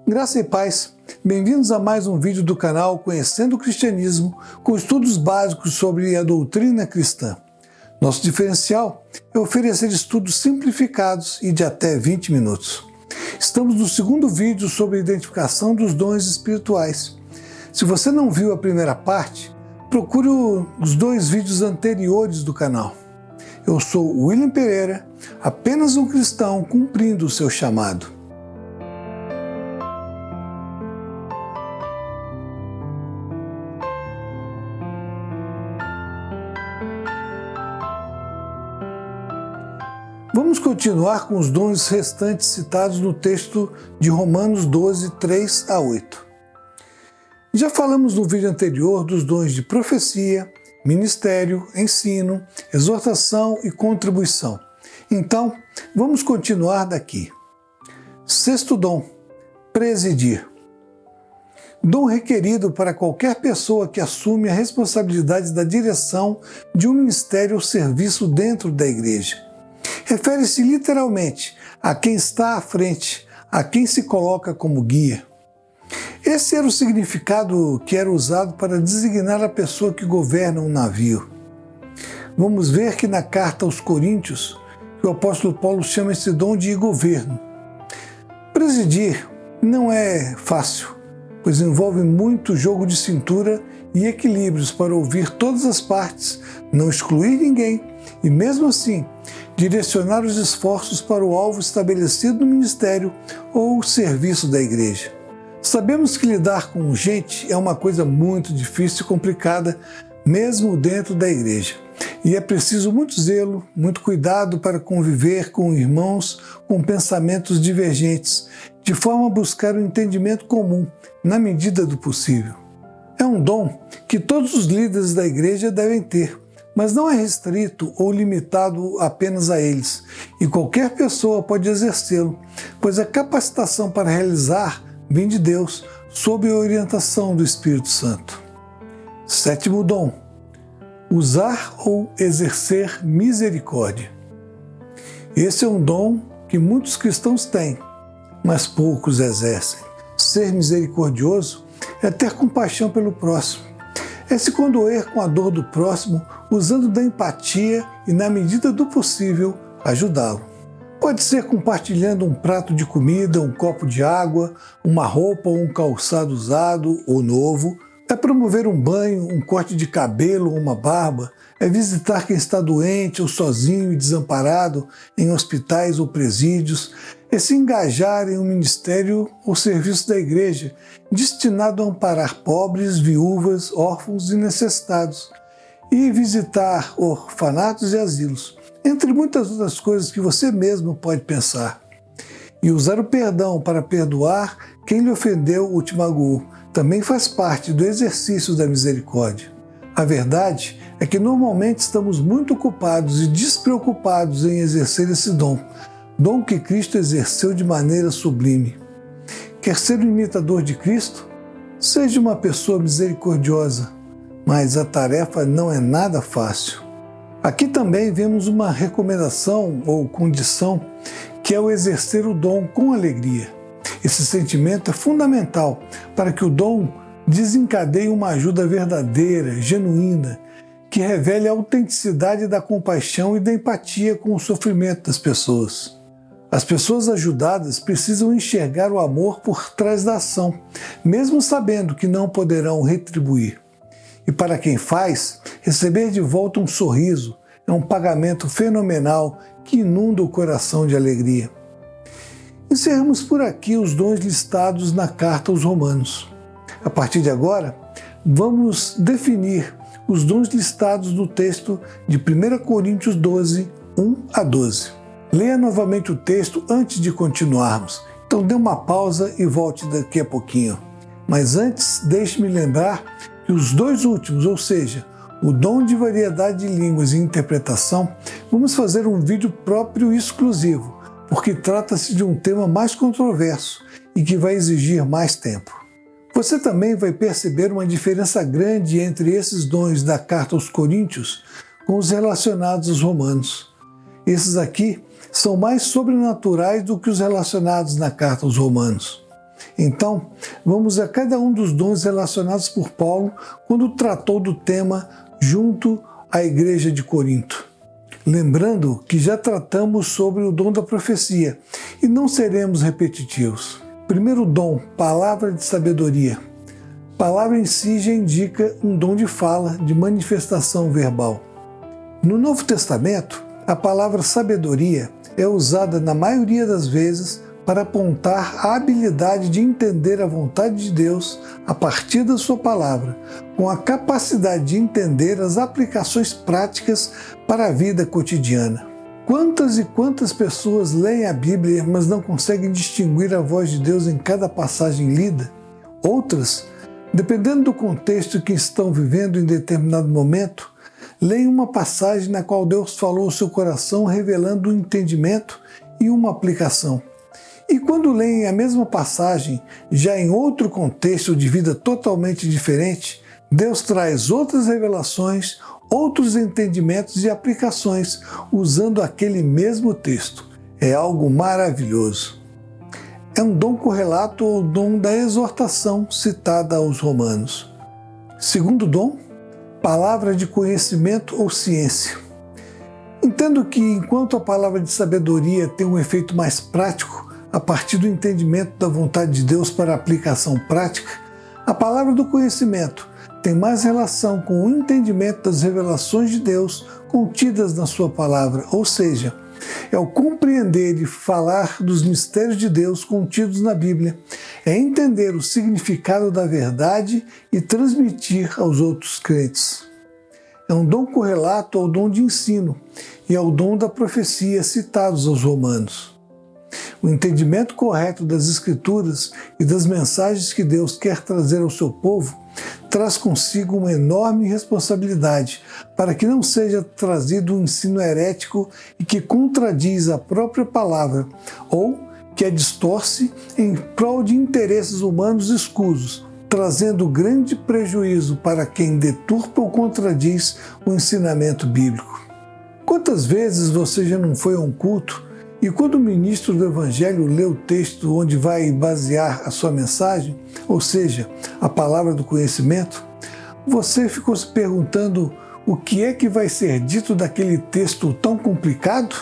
Graça e paz, bem-vindos a mais um vídeo do canal Conhecendo o Cristianismo, com estudos básicos sobre a doutrina cristã. Nosso diferencial é oferecer estudos simplificados e de até 20 minutos. Estamos no segundo vídeo sobre a identificação dos dons espirituais. Se você não viu a primeira parte, procure os dois vídeos anteriores do canal. Eu sou William Pereira, apenas um cristão cumprindo o seu chamado. Vamos continuar com os dons restantes citados no texto de Romanos 12, 3 a 8. Já falamos no vídeo anterior dos dons de profecia, ministério, ensino, exortação e contribuição. Então, vamos continuar daqui. Sexto dom, presidir. Dom requerido para qualquer pessoa que assume a responsabilidade da direção de um ministério ou serviço dentro da igreja. Refere-se literalmente a quem está à frente, a quem se coloca como guia. Esse era o significado que era usado para designar a pessoa que governa um navio. Vamos ver que na carta aos Coríntios, o apóstolo Paulo chama esse dom de governo. Presidir não é fácil, pois envolve muito jogo de cintura e equilíbrios para ouvir todas as partes, não excluir ninguém e, mesmo assim, direcionar os esforços para o alvo estabelecido no ministério ou serviço da igreja. Sabemos que lidar com gente é uma coisa muito difícil e complicada, mesmo dentro da igreja. E é preciso muito zelo, muito cuidado para conviver com irmãos com pensamentos divergentes, de forma a buscar um entendimento comum, na medida do possível. É um dom que todos os líderes da igreja devem ter, mas não é restrito ou limitado apenas a eles, e qualquer pessoa pode exercê-lo, pois a capacitação para realizar vem de Deus, sob a orientação do Espírito Santo. Sétimo dom, usar ou exercer misericórdia. Esse é um dom que muitos cristãos têm, mas poucos exercem. Ser misericordioso é ter compaixão pelo próximo. É se condoer com a dor do próximo, usando da empatia e, na medida do possível, ajudá-lo. Pode ser compartilhando um prato de comida, um copo de água, uma roupa ou um calçado usado ou novo. É promover um banho, um corte de cabelo ou uma barba. É visitar quem está doente ou sozinho e desamparado em hospitais ou presídios. É se engajar em um ministério ou serviço da igreja destinado a amparar pobres, viúvas, órfãos e necessitados. E visitar orfanatos e asilos, entre muitas outras coisas que você mesmo pode pensar. E usar o perdão para perdoar quem lhe ofendeu ou te magoou também faz parte do exercício da misericórdia. A verdade é que normalmente estamos muito ocupados e despreocupados em exercer esse dom que Cristo exerceu de maneira sublime. Quer ser um imitador de Cristo? Seja uma pessoa misericordiosa, mas a tarefa não é nada fácil. Aqui também vemos uma recomendação ou condição que é o exercer o dom com alegria. Esse sentimento é fundamental para que o dom desencadeie uma ajuda verdadeira, genuína, que revele a autenticidade da compaixão e da empatia com o sofrimento das pessoas. As pessoas ajudadas precisam enxergar o amor por trás da ação, mesmo sabendo que não poderão retribuir. E para quem faz, receber de volta um sorriso é um pagamento fenomenal que inunda o coração de alegria. Encerramos por aqui os dons listados na carta aos Romanos. A partir de agora, vamos definir os dons listados no texto de 1 Coríntios 12, 1 a 12. Leia novamente o texto antes de continuarmos, então dê uma pausa e volte daqui a pouquinho. Mas antes, deixe-me lembrar que os dois últimos, ou seja, o dom de variedade de línguas e interpretação, vamos fazer um vídeo próprio e exclusivo, porque trata-se de um tema mais controverso e que vai exigir mais tempo. Você também vai perceber uma diferença grande entre esses dons da carta aos Coríntios com os relacionados aos Romanos. Esses aqui são mais sobrenaturais do que os relacionados na carta aos Romanos. Então, vamos a cada um dos dons relacionados por Paulo quando tratou do tema junto à igreja de Corinto. Lembrando que já tratamos sobre o dom da profecia e não seremos repetitivos. Primeiro dom, palavra de sabedoria. Palavra em si já indica um dom de fala, de manifestação verbal. No Novo Testamento, a palavra sabedoria é usada na maioria das vezes para apontar a habilidade de entender a vontade de Deus a partir da sua palavra, com a capacidade de entender as aplicações práticas para a vida cotidiana. Quantas e quantas pessoas leem a Bíblia, mas não conseguem distinguir a voz de Deus em cada passagem lida? Outras, dependendo do contexto que estão vivendo em determinado momento, leem uma passagem na qual Deus falou ao seu coração, revelando um entendimento e uma aplicação. E quando leem a mesma passagem, já em outro contexto de vida totalmente diferente, Deus traz outras revelações, outros entendimentos e aplicações usando aquele mesmo texto. É algo maravilhoso. É um dom correlato ao dom da exortação citada aos Romanos. Segundo dom, palavra de conhecimento ou ciência. Entendo que enquanto a palavra de sabedoria tem um efeito mais prático, a partir do entendimento da vontade de Deus para a aplicação prática, a palavra do conhecimento tem mais relação com o entendimento das revelações de Deus contidas na sua palavra, ou seja, é o compreender e falar dos mistérios de Deus contidos na Bíblia, é entender o significado da verdade e transmitir aos outros crentes. É um dom correlato ao dom de ensino e ao dom da profecia citados aos Romanos. O entendimento correto das Escrituras e das mensagens que Deus quer trazer ao seu povo traz consigo uma enorme responsabilidade para que não seja trazido um ensino herético e que contradiz a própria palavra ou que a distorce em prol de interesses humanos escusos, trazendo grande prejuízo para quem deturpa ou contradiz o ensinamento bíblico. Quantas vezes você já não foi a um culto e quando o ministro do Evangelho lê o texto onde vai basear a sua mensagem, ou seja, a palavra do conhecimento, você ficou se perguntando o que é que vai ser dito daquele texto tão complicado?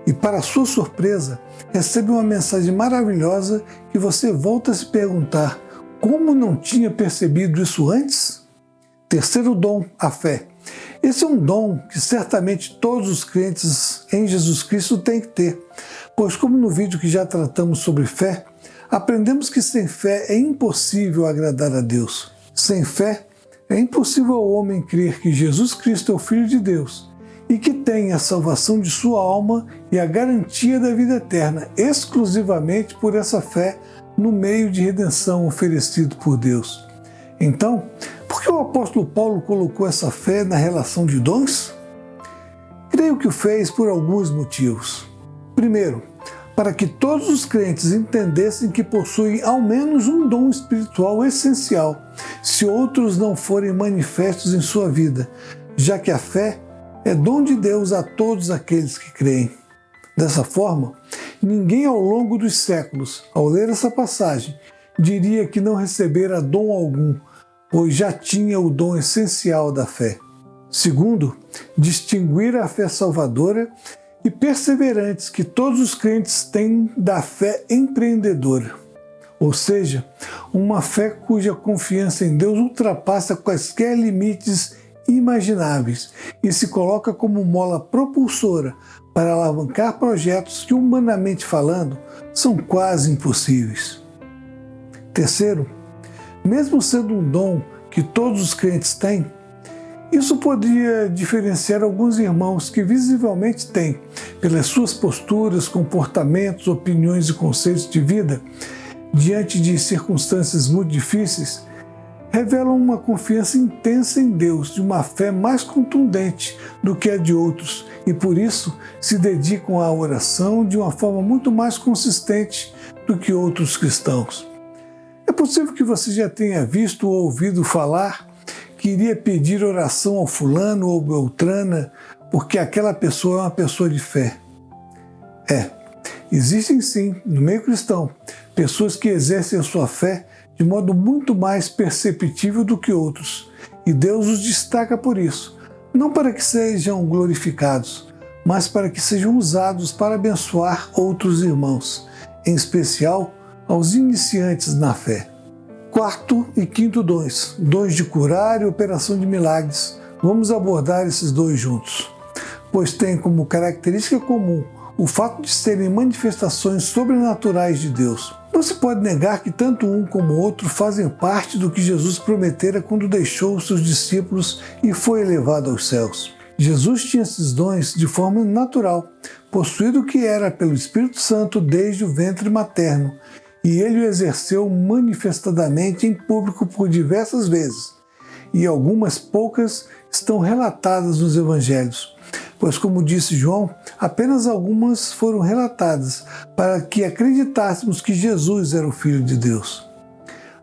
E para sua surpresa, recebe uma mensagem maravilhosa que você volta a se perguntar: como não tinha percebido isso antes? Terceiro dom, a fé. Esse é um dom que certamente todos os crentes em Jesus Cristo têm que ter, pois como no vídeo que já tratamos sobre fé, aprendemos que sem fé é impossível agradar a Deus. Sem fé, é impossível ao homem crer que Jesus Cristo é o Filho de Deus e que tem a salvação de sua alma e a garantia da vida eterna exclusivamente por essa fé no meio de redenção oferecido por Deus. Então, por que o apóstolo Paulo colocou essa fé na relação de dons? Creio que o fez por alguns motivos. Primeiro, para que todos os crentes entendessem que possuem ao menos um dom espiritual essencial, se outros não forem manifestos em sua vida, já que a fé é dom de Deus a todos aqueles que creem. Dessa forma, ninguém ao longo dos séculos, ao ler essa passagem, diria que não recebera dom algum, pois já tinha o dom essencial da fé. Segundo, distinguir a fé salvadora e perseverantes que todos os crentes têm da fé empreendedora, ou seja, uma fé cuja confiança em Deus ultrapassa quaisquer limites imagináveis e se coloca como mola propulsora para alavancar projetos que, humanamente falando, são quase impossíveis. Terceiro, mesmo sendo um dom que todos os crentes têm, isso poderia diferenciar alguns irmãos que visivelmente têm, pelas suas posturas, comportamentos, opiniões e conceitos de vida, diante de circunstâncias muito difíceis, revelam uma confiança intensa em Deus, de uma fé mais contundente do que a de outros, e por isso se dedicam à oração de uma forma muito mais consistente do que outros cristãos. É possível que você já tenha visto ou ouvido falar que iria pedir oração ao fulano ou beltrana porque aquela pessoa é uma pessoa de fé. Existem sim, no meio cristão, pessoas que exercem a sua fé de modo muito mais perceptível do que outros, e Deus os destaca por isso, não para que sejam glorificados, mas para que sejam usados para abençoar outros irmãos, em especial aos iniciantes na fé. Quarto e quinto dons, dons de curar e operação de milagres. Vamos abordar esses dois juntos, pois têm como característica comum o fato de serem manifestações sobrenaturais de Deus. Não se pode negar que tanto um como o outro fazem parte do que Jesus prometera quando deixou os seus discípulos e foi elevado aos céus. Jesus tinha esses dons de forma natural, possuído que era pelo Espírito Santo desde o ventre materno, e ele o exerceu manifestadamente em público por diversas vezes, e algumas poucas estão relatadas nos evangelhos, pois, como disse João, apenas algumas foram relatadas para que acreditássemos que Jesus era o Filho de Deus.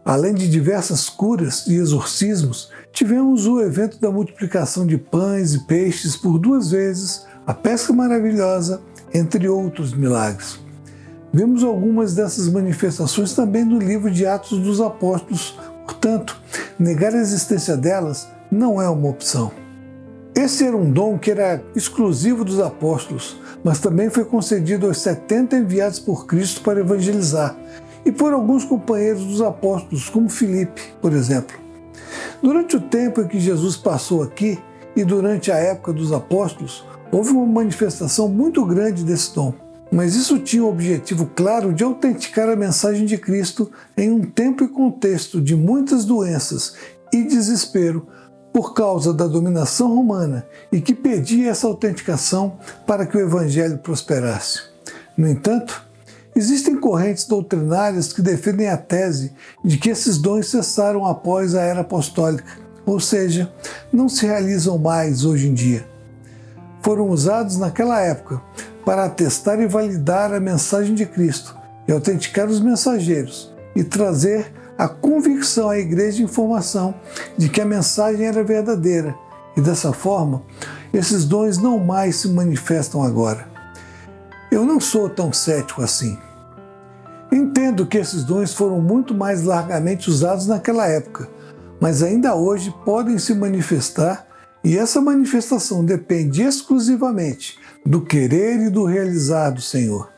Além de diversas curas e exorcismos, tivemos o evento da multiplicação de pães e peixes por 2 vezes, a pesca maravilhosa, entre outros milagres. Vemos algumas dessas manifestações também no livro de Atos dos Apóstolos, portanto, negar a existência delas não é uma opção. Esse era um dom que era exclusivo dos apóstolos, mas também foi concedido aos 70 enviados por Cristo para evangelizar, e por alguns companheiros dos apóstolos, como Filipe, por exemplo. Durante o tempo em que Jesus passou aqui, e durante a época dos apóstolos, houve uma manifestação muito grande desse dom. Mas isso tinha o objetivo claro de autenticar a mensagem de Cristo em um tempo e contexto de muitas doenças e desespero por causa da dominação romana e que pedia essa autenticação para que o Evangelho prosperasse. No entanto, existem correntes doutrinárias que defendem a tese de que esses dons cessaram após a Era Apostólica, ou seja, não se realizam mais hoje em dia. Foram usados naquela época para atestar e validar a mensagem de Cristo e autenticar os mensageiros e trazer a convicção à igreja de informação de que a mensagem era verdadeira e, dessa forma, esses dons não mais se manifestam agora. Eu não sou tão cético assim. Entendo que esses dons foram muito mais largamente usados naquela época, mas ainda hoje podem se manifestar e essa manifestação depende exclusivamente do querer e do realizar do Senhor.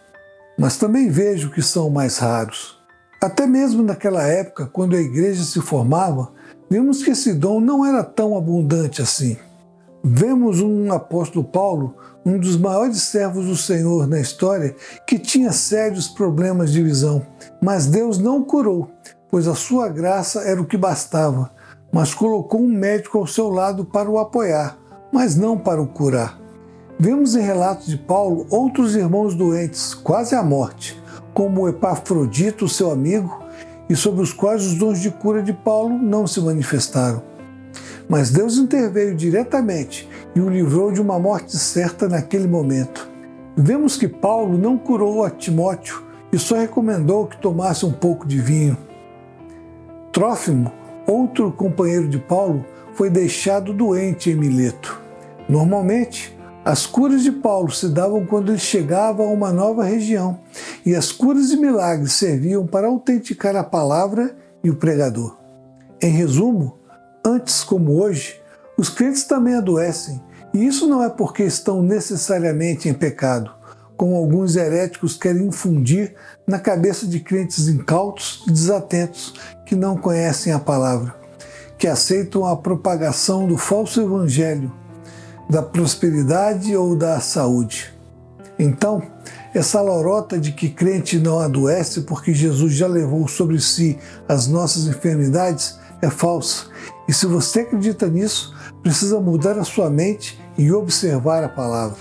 Mas também vejo que são mais raros. Até mesmo naquela época, quando a igreja se formava, vimos que esse dom não era tão abundante assim. Vemos um apóstolo Paulo, um dos maiores servos do Senhor na história, que tinha sérios problemas de visão, mas Deus não o curou, pois a sua graça era o que bastava, mas colocou um médico ao seu lado para o apoiar, mas não para o curar. Vemos em relatos de Paulo outros irmãos doentes, quase à morte, como o Epafrodito, seu amigo, e sobre os quais os dons de cura de Paulo não se manifestaram. Mas Deus interveio diretamente e o livrou de uma morte certa naquele momento. Vemos que Paulo não curou a Timóteo e só recomendou que tomasse um pouco de vinho. Trófimo, outro companheiro de Paulo, foi deixado doente em Mileto. Normalmente, as curas de Paulo se davam quando ele chegava a uma nova região, e as curas e milagres serviam para autenticar a palavra e o pregador. Em resumo, antes como hoje, os crentes também adoecem, e isso não é porque estão necessariamente em pecado, como alguns heréticos querem infundir na cabeça de crentes incautos e desatentos que não conhecem a palavra, que aceitam a propagação do falso evangelho, da prosperidade ou da saúde. Então, essa lorota de que crente não adoece porque Jesus já levou sobre si as nossas enfermidades é falsa. E se você acredita nisso, precisa mudar a sua mente e observar a palavra.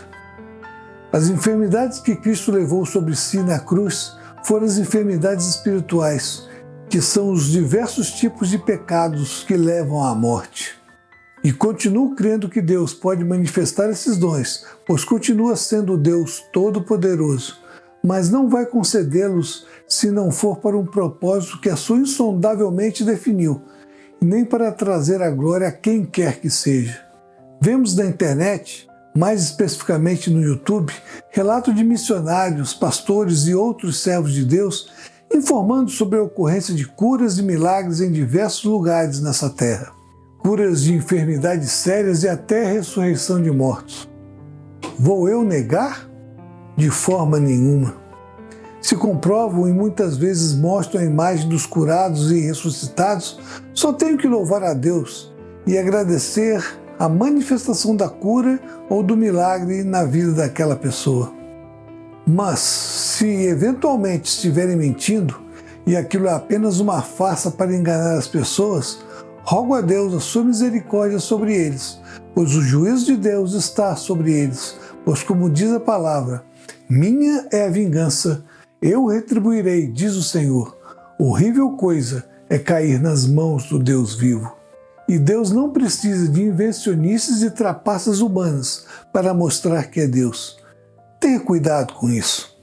As enfermidades que Cristo levou sobre si na cruz foram as enfermidades espirituais, que são os diversos tipos de pecados que levam à morte. E continuo crendo que Deus pode manifestar esses dons, pois continua sendo o Deus Todo-Poderoso, mas não vai concedê-los se não for para um propósito que a sua insondavelmente definiu, e nem para trazer a glória a quem quer que seja. Vemos na internet, mais especificamente no YouTube, relatos de missionários, pastores e outros servos de Deus informando sobre a ocorrência de curas e milagres em diversos lugares nessa terra. Curas de enfermidades sérias e até ressurreição de mortos. Vou eu negar? De forma nenhuma. Se comprovam e muitas vezes mostram a imagem dos curados e ressuscitados, só tenho que louvar a Deus e agradecer a manifestação da cura ou do milagre na vida daquela pessoa. Mas, se eventualmente estiverem mentindo e aquilo é apenas uma farsa para enganar as pessoas, rogo a Deus a sua misericórdia sobre eles, pois o juízo de Deus está sobre eles, pois como diz a palavra, minha é a vingança, eu retribuirei, diz o Senhor. Horrível coisa é cair nas mãos do Deus vivo. E Deus não precisa de invencionices e trapaças humanas para mostrar que é Deus. Tenha cuidado com isso.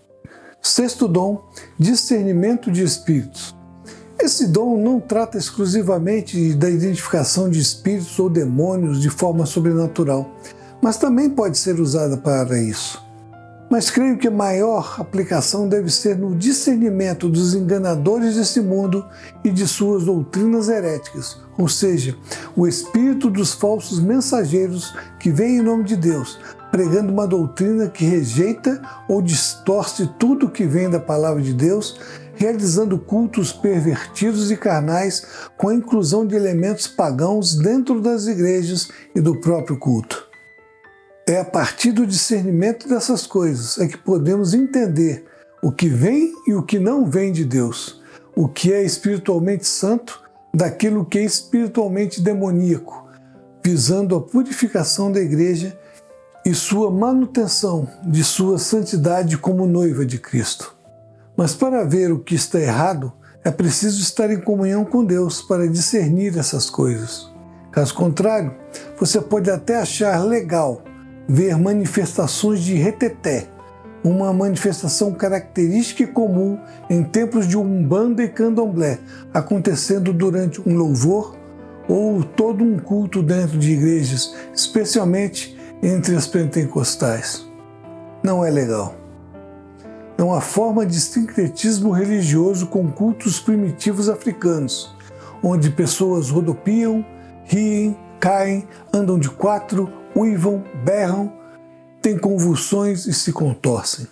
Sexto dom, discernimento de espíritos. Esse dom não trata exclusivamente da identificação de espíritos ou demônios de forma sobrenatural, mas também pode ser usada para isso. Mas creio que a maior aplicação deve ser no discernimento dos enganadores desse mundo e de suas doutrinas heréticas, ou seja, o espírito dos falsos mensageiros que vêm em nome de Deus, pregando uma doutrina que rejeita ou distorce tudo que vem da palavra de Deus, realizando cultos pervertidos e carnais com a inclusão de elementos pagãos dentro das igrejas e do próprio culto. É a partir do discernimento dessas coisas é que podemos entender o que vem e o que não vem de Deus, o que é espiritualmente santo daquilo que é espiritualmente demoníaco, visando a purificação da igreja e sua manutenção de sua santidade como noiva de Cristo. Mas para ver o que está errado, é preciso estar em comunhão com Deus para discernir essas coisas. Caso contrário, você pode até achar legal ver manifestações de reteté, uma manifestação característica e comum em templos de Umbanda e Candomblé, acontecendo durante um louvor ou todo um culto dentro de igrejas, especialmente entre as pentecostais. Não é legal. É uma forma de sincretismo religioso com cultos primitivos africanos, onde pessoas rodopiam, riem, caem, andam de quatro, uivam, berram, têm convulsões e se contorcem.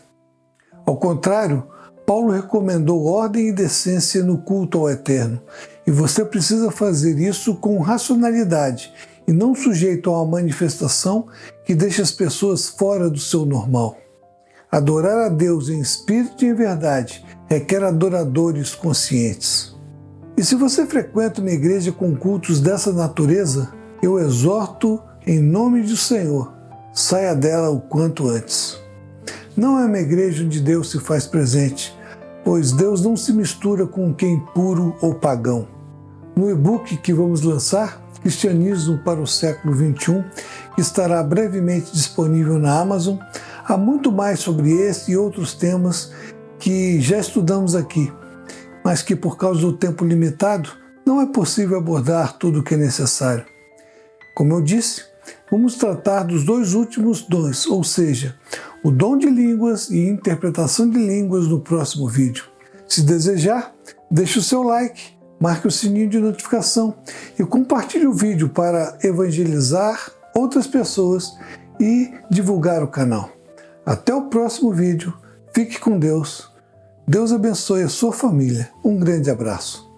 Ao contrário, Paulo recomendou ordem e decência no culto ao Eterno, e você precisa fazer isso com racionalidade e não sujeito a uma manifestação que deixa as pessoas fora do seu normal. Adorar a Deus em espírito e em verdade requer adoradores conscientes. E se você frequenta uma igreja com cultos dessa natureza, eu exorto em nome do Senhor, saia dela o quanto antes. Não é uma igreja onde Deus se faz presente, pois Deus não se mistura com quem impuro ou pagão. No e-book que vamos lançar, Cristianismo para o século XXI, que estará brevemente disponível na Amazon, há muito mais sobre esse e outros temas que já estudamos aqui, mas que por causa do tempo limitado, não é possível abordar tudo o que é necessário. Como eu disse, vamos tratar dos dois últimos dons, ou seja, o dom de línguas e interpretação de línguas no próximo vídeo. Se desejar, deixe o seu like, marque o sininho de notificação e compartilhe o vídeo para evangelizar outras pessoas e divulgar o canal. Até o próximo vídeo, fique com Deus. Deus abençoe a sua família. Um grande abraço.